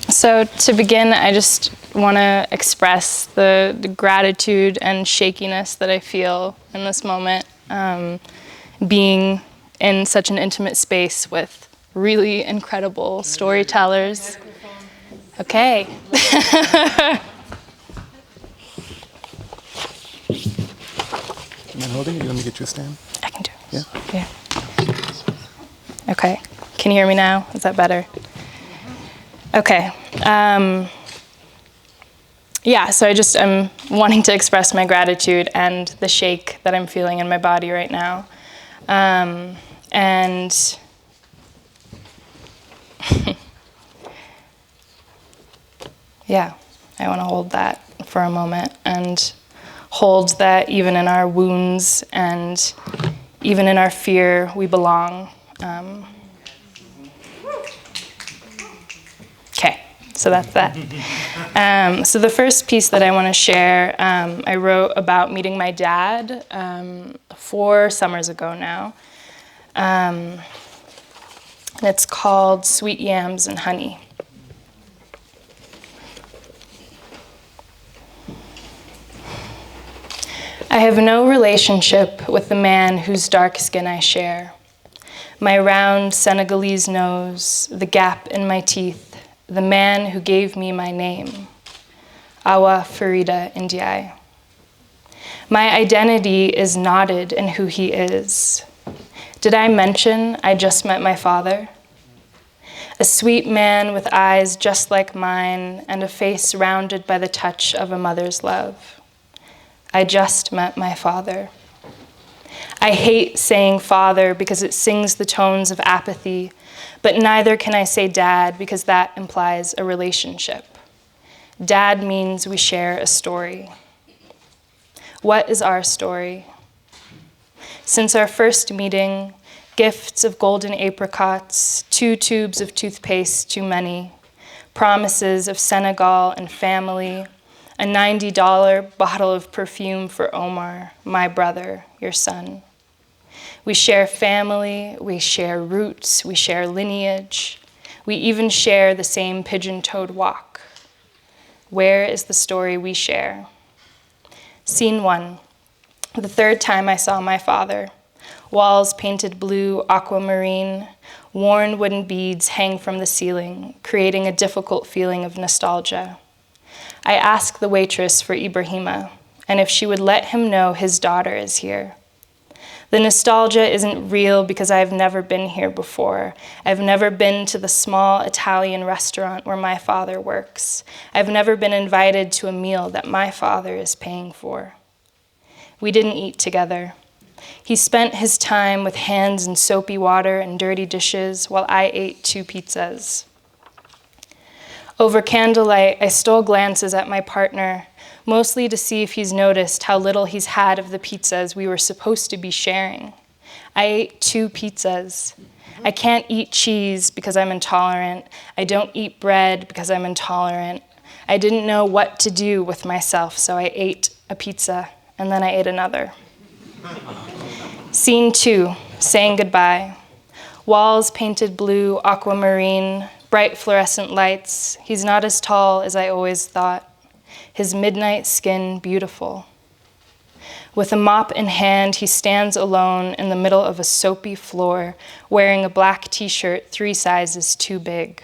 So to begin, I just want to express the gratitude and shakiness that I feel in this moment, being in such an intimate space with really incredible storytellers. Okay. Am I holding it? You want me to get you a stand? I can do it. Yeah? Yeah. Okay. Can you hear me now? Is that better? Okay. Yeah, so I'm wanting to express my gratitude and the shake that I'm feeling in my body right now. And yeah, I want to hold that for a moment and hold that even in our wounds and even in our fear, we belong. Okay, so that's that. So the first piece that I want to share, I wrote about meeting my dad 4 summers ago now. And it's called Sweet Yams and Honey. I have no relationship with the man whose dark skin I share. My round Senegalese nose, the gap in my teeth, the man who gave me my name, Awa Farida Ndiaye. My identity is knotted in who he is. Did I mention I just met my father? A sweet man with eyes just like mine and a face rounded by the touch of a mother's love. I just met my father. I hate saying father because it sings the tones of apathy, but neither can I say dad because that implies a relationship. Dad means we share a story. What is our story? Since our first meeting, gifts of golden apricots, 2 tubes of toothpaste too many, promises of Senegal and family, a $90 bottle of perfume for Omar, my brother, your son. We share family, we share roots, we share lineage. We even share the same pigeon-toed walk. Where is the story we share? Scene 1, the 3rd time I saw my father. Walls painted blue, aquamarine, worn wooden beads hang from the ceiling, creating a difficult feeling of nostalgia. I ask the waitress for Ibrahima, and if she would let him know his daughter is here. The nostalgia isn't real because I've never been here before. I've never been to the small Italian restaurant where my father works. I've never been invited to a meal that my father is paying for. We didn't eat together. He spent his time with hands in soapy water and dirty dishes while I ate 2 pizzas. Over candlelight, I stole glances at my partner, mostly to see if he's noticed how little he's had of the pizzas we were supposed to be sharing. I ate 2 pizzas. I can't eat cheese because I'm intolerant. I don't eat bread because I'm intolerant. I didn't know what to do with myself, so I ate a pizza, and then I ate another. Scene 2, saying goodbye. Walls painted blue, aquamarine, bright fluorescent lights. He's not as tall as I always thought. His midnight skin beautiful. With a mop in hand, he stands alone in the middle of a soapy floor, wearing a black t-shirt 3 sizes too big.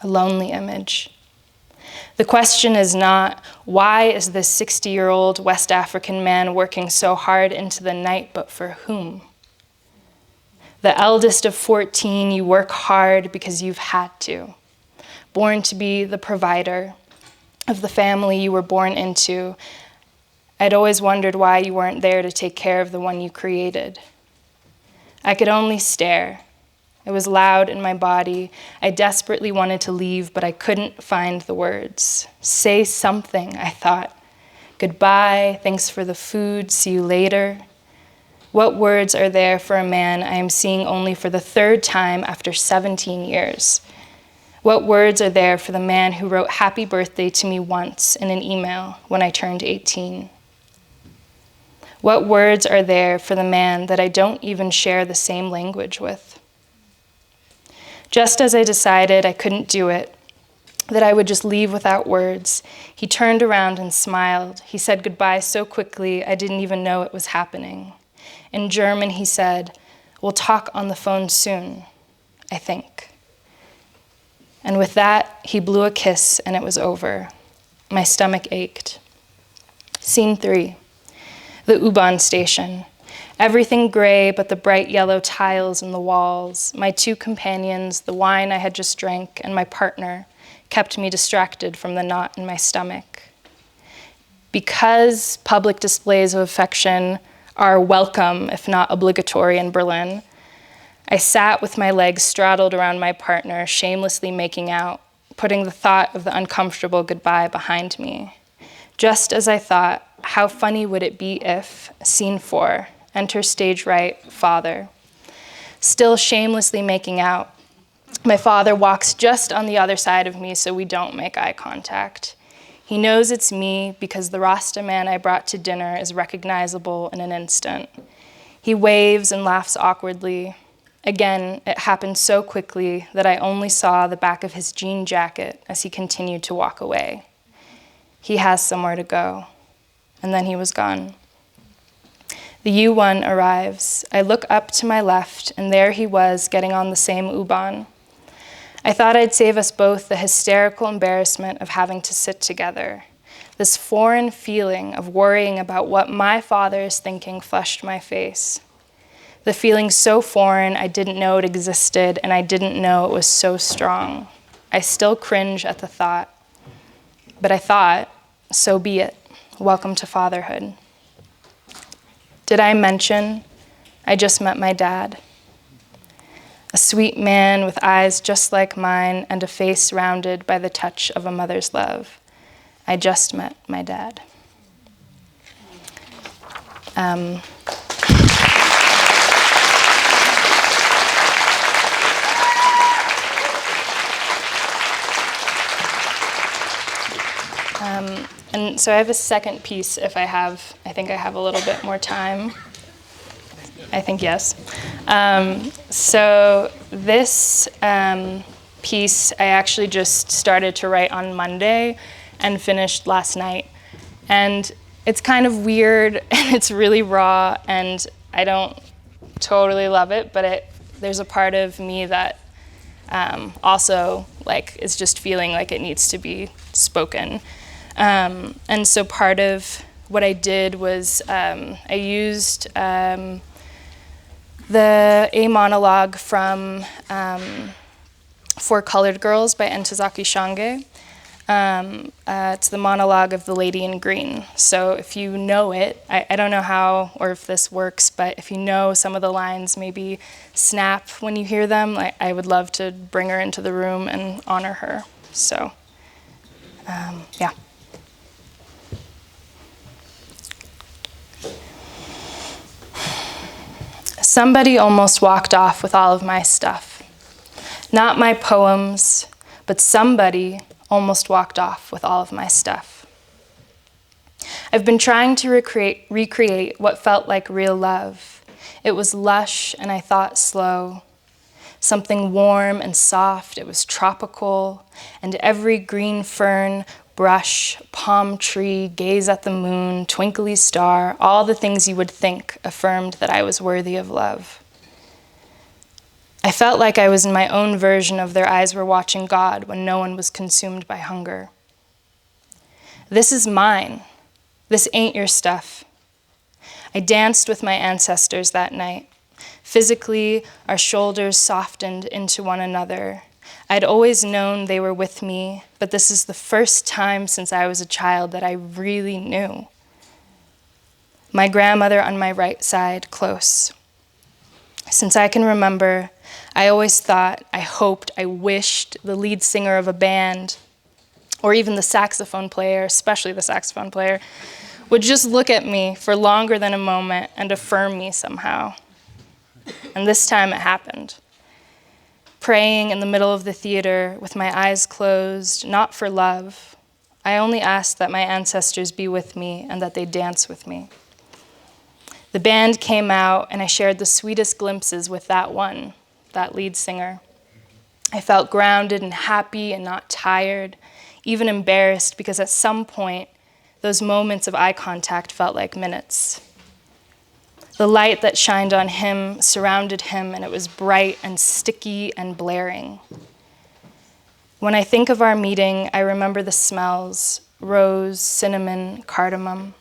A lonely image. The question is not, why is this 60-year-old West African man working so hard into the night, but for whom? The eldest of 14, you work hard because you've had to. Born to be the provider of the family you were born into. I'd always wondered why you weren't there to take care of the one you created. I could only stare. It was loud in my body. I desperately wanted to leave, but I couldn't find the words. Say something, I thought. Goodbye, thanks for the food, see you later. What words are there for a man I am seeing only for the 3rd time after 17 years? What words are there for the man who wrote happy birthday to me once in an email when I turned 18? What words are there for the man that I don't even share the same language with? Just as I decided I couldn't do it, that I would just leave without words, he turned around and smiled. He said goodbye so quickly I didn't even know it was happening. In German, he said, "We'll talk on the phone soon, I think." And with that, he blew a kiss and it was over. My stomach ached. Scene 3, the U-Bahn station. Everything gray but the bright yellow tiles in the walls. My 2 companions, the wine I had just drank, and my partner kept me distracted from the knot in my stomach. Because public displays of affection are welcome, if not obligatory in Berlin, I sat with my legs straddled around my partner, shamelessly making out, putting the thought of the uncomfortable goodbye behind me. Just as I thought, how funny would it be if, scene 4, enter stage right, father. Still shamelessly making out, my father walks just on the other side of me so we don't make eye contact. He knows it's me because the Rasta man I brought to dinner is recognizable in an instant. He waves and laughs awkwardly. Again, it happened so quickly that I only saw the back of his jean jacket as he continued to walk away. He has somewhere to go. And then he was gone. The U1 arrives. I look up to my left, and there he was getting on the same U-Bahn. I thought I'd save us both the hysterical embarrassment of having to sit together. This foreign feeling of worrying about what my father is thinking flushed my face. The feeling so foreign, I didn't know it existed, and I didn't know it was so strong. I still cringe at the thought. But I thought, so be it. Welcome to fatherhood. Did I mention I just met my dad? A sweet man with eyes just like mine and a face rounded by the touch of a mother's love. I just met my dad. And so I have a second piece if I think I have a little bit more time. I think yes. So this piece I actually just started to write on Monday and finished last night. And it's kind of weird and it's really raw and I don't totally love it, but there's a part of me that also is just feeling like it needs to be spoken. And so part of what I did was I used a monologue from Four Colored Girls by Ntozake Shange. It's the monologue of the Lady in Green. So if you know it, I don't know how or if this works, but if you know some of the lines, maybe snap when you hear them. I would love to bring her into the room and honor her. So, yeah. Somebody almost walked off with all of my stuff. Not my poems, but somebody almost walked off with all of my stuff. I've been trying to recreate what felt like real love. It was lush and I thought slow. Something warm and soft, it was tropical, and every green fern, brush, palm tree, gaze at the moon, twinkly star, all the things you would think affirmed that I was worthy of love. I felt like I was in my own version of Their Eyes Were Watching God when no one was consumed by hunger. This is mine. This ain't your stuff. I danced with my ancestors that night. Physically, our shoulders softened into one another. I'd always known they were with me, but this is the first time since I was a child that I really knew. My grandmother on my right side, close. Since I can remember, I always thought, I hoped, I wished the lead singer of a band, or even the saxophone player, especially the saxophone player, would just look at me for longer than a moment and affirm me somehow. And this time it happened. Praying in the middle of the theater with my eyes closed, not for love. I only asked that my ancestors be with me and that they dance with me. The band came out and I shared the sweetest glimpses with that lead singer. I felt grounded and happy and not tired, even embarrassed, because at some point, those moments of eye contact felt like minutes. The light that shined on him surrounded him, and it was bright and sticky and blaring. When I think of our meeting, I remember the smells: rose, cinnamon, cardamom.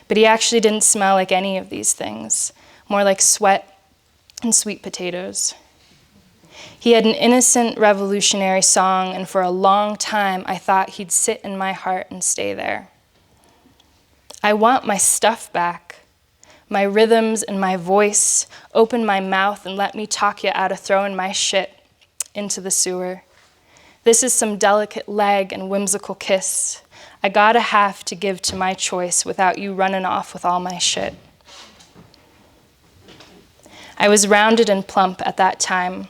But he actually didn't smell like any of these things, more like sweat and sweet potatoes. He had an innocent revolutionary song, and for a long time, I thought he'd sit in my heart and stay there. I want my stuff back, my rhythms and my voice. Open my mouth and let me talk you out of throwing my shit into the sewer. This is some delicate leg and whimsical kiss I gotta have to give to my choice without you running off with all my shit. I was rounded and plump at that time.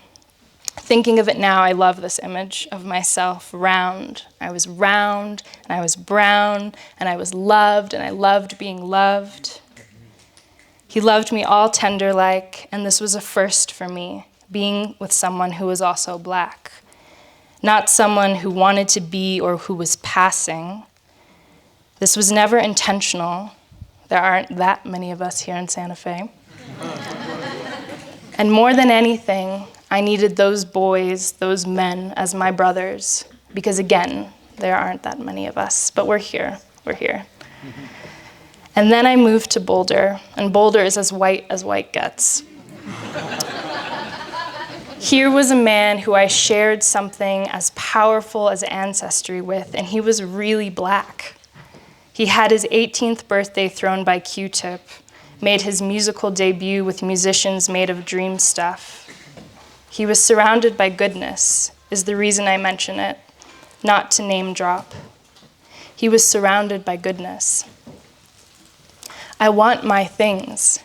Thinking of it now, I love this image of myself, round. I was round, and I was brown, and I was loved, and I loved being loved. He loved me all tender-like, and this was a first for me, being with someone who was also Black. Not someone who wanted to be or who was passing. This was never intentional. There aren't that many of us here in Santa Fe. And more than anything, I needed those boys, those men as my brothers, because again, there aren't that many of us, but we're here. And then I moved to Boulder, and Boulder is as white gets. Here was a man who I shared something as powerful as ancestry with, and he was really Black. He had his 18th birthday thrown by Q-Tip, made his musical debut with musicians made of dream stuff. He was surrounded by goodness, is the reason I mention it, not to name drop. He was surrounded by goodness. I want my things.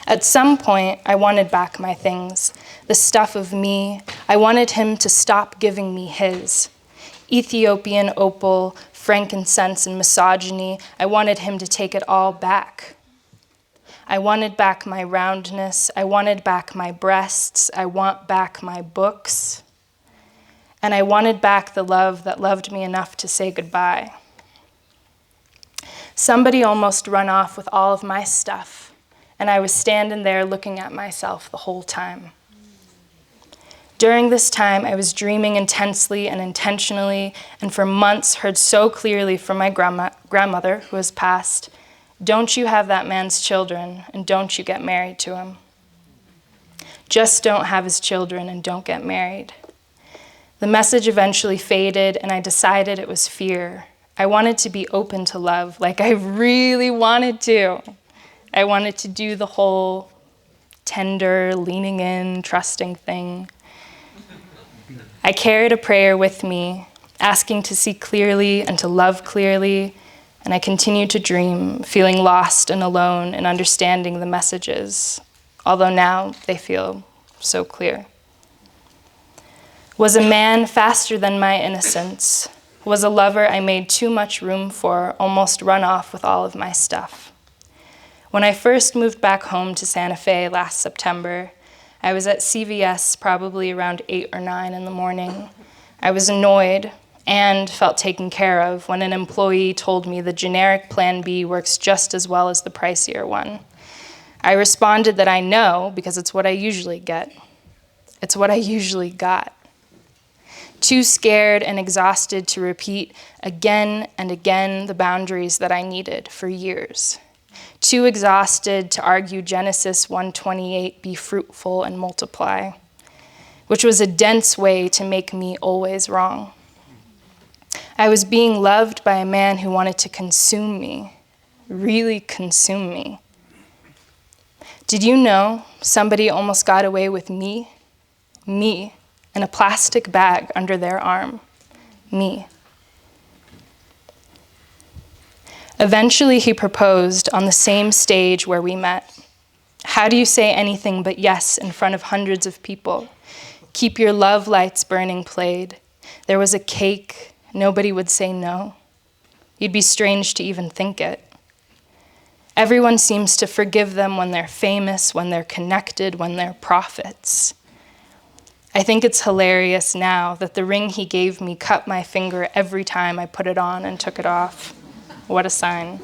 At some point, I wanted back my things, the stuff of me. I wanted him to stop giving me his. Ethiopian opal, frankincense, and misogyny. I wanted him to take it all back. I wanted back my roundness. I wanted back my breasts. I want back my books. And I wanted back the love that loved me enough to say goodbye. Somebody almost run off with all of my stuff, and I was standing there looking at myself the whole time. During this time, I was dreaming intensely and intentionally, and for months heard so clearly from my grandmother, who has passed, "Don't you have that man's children, and don't you get married to him. Just don't have his children and don't get married." The message eventually faded, and I decided it was fear. I wanted to be open to love, like I really wanted to. I wanted to do the whole tender, leaning in, trusting thing. I carried a prayer with me, asking to see clearly and to love clearly, and I continued to dream, feeling lost and alone in understanding the messages, although now they feel so clear. Was a man faster than my innocence? Was a lover I made too much room for, almost run off with all of my stuff? When I first moved back home to Santa Fe last September, I was at CVS probably around 8 or 9 in the morning. I was annoyed and felt taken care of when an employee told me the generic Plan B works just as well as the pricier one. I responded that I know because it's what I usually get. It's what I usually got. Too scared and exhausted to repeat again and again the boundaries that I needed for years. Too exhausted to argue Genesis 1:28, be fruitful and multiply, which was a dense way to make me always wrong. I was being loved by a man who wanted to consume me, really consume me. Did you know somebody almost got away with me, in a plastic bag under their arm, me? Eventually, he proposed on the same stage where we met. How do you say anything but yes in front of hundreds of people? Keep Your Love Lights Burning played. There was a cake. Nobody would say no. You'd be strange to even think it. Everyone seems to forgive them when they're famous, when they're connected, when they're prophets. I think it's hilarious now that the ring he gave me cut my finger every time I put it on and took it off. What a sign.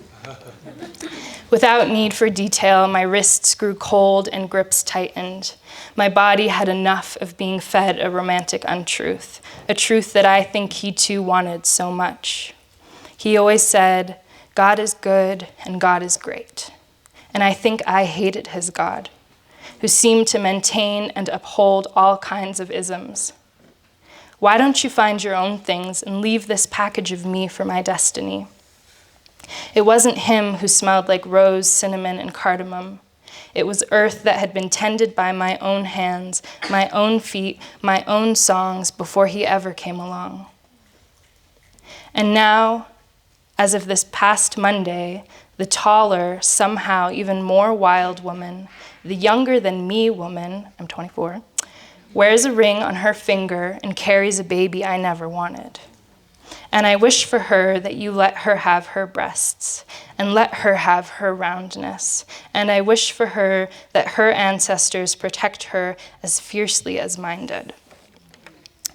Without need for detail, my wrists grew cold and grips tightened. My body had enough of being fed a romantic untruth, a truth that I think he too wanted so much. He always said, God is good and God is great. And I think I hated his God, who seemed to maintain and uphold all kinds of isms. Why don't you find your own things and leave this package of me for my destiny? It wasn't him who smelled like rose, cinnamon, and cardamom. It was earth that had been tended by my own hands, my own feet, my own songs before he ever came along. And now, as of this past Monday, the taller, somehow even more wild woman, the younger than me woman, I'm 24, wears a ring on her finger and carries a baby I never wanted. And I wish for her that you let her have her breasts and let her have her roundness. And I wish for her that her ancestors protect her as fiercely as mine did.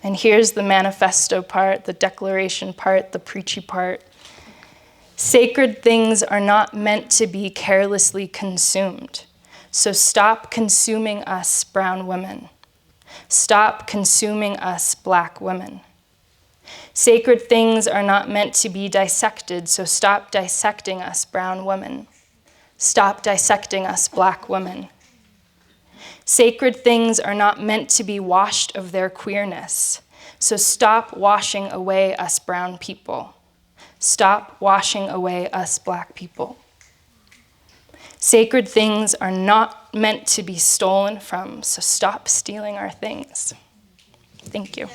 And here's the manifesto part, the declaration part, the preachy part. Sacred things are not meant to be carelessly consumed. So stop consuming us, brown women. Stop consuming us, black women. Sacred things are not meant to be dissected, so stop dissecting us, brown women. Stop dissecting us, black women. Sacred things are not meant to be washed of their queerness, so stop washing away us, brown people. Stop washing away us, black people. Sacred things are not meant to be stolen from, so stop stealing our things. Thank you.